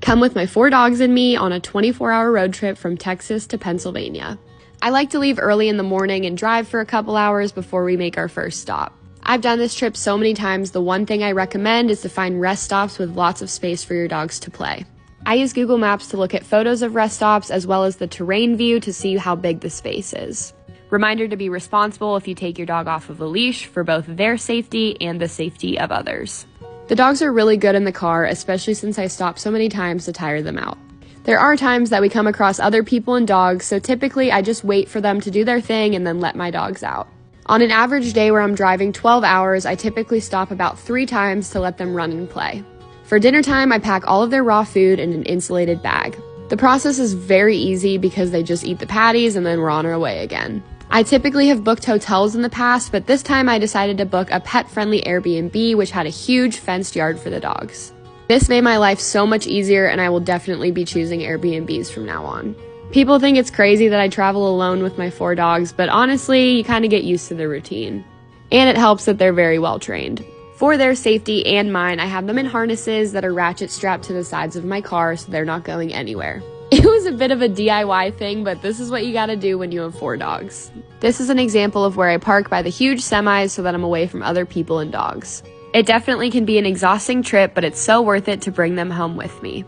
Come with my 4 dogs and me on a 24-hour road trip from Texas to Pennsylvania. I like to leave early in the morning and drive for a couple hours before we make our first stop. I've done this trip so many times, the one thing I recommend is to find rest stops with lots of space for your dogs to play. I use Google Maps to look at photos of rest stops as well as the terrain view to see how big the space is. Reminder to be responsible if you take your dog off of a leash for both their safety and the safety of others. The dogs are really good in the car, especially since I stop so many times to tire them out. There are times that we come across other people and dogs, so typically I just wait for them to do their thing and then let my dogs out. On an average day where I'm driving 12 hours, I typically stop about 3 times to let them run and play. For dinner time, I pack all of their raw food in an insulated bag. The process is very easy because they just eat the patties and then we're on our way again. I typically have booked hotels in the past, but this time I decided to book a pet-friendly Airbnb which had a huge fenced yard for the dogs. This made my life so much easier and I will definitely be choosing Airbnbs from now on. People think it's crazy that I travel alone with my 4 dogs, but honestly, you kind of get used to the routine. And it helps that they're very well trained. For their safety and mine, I have them in harnesses that are ratchet strapped to the sides of my car so they're not going anywhere. It was a bit of a DIY thing, but this is what you gotta do when you have 4 dogs. This is an example of where I park by the huge semis so that I'm away from other people and dogs. It definitely can be an exhausting trip, but it's so worth it to bring them home with me.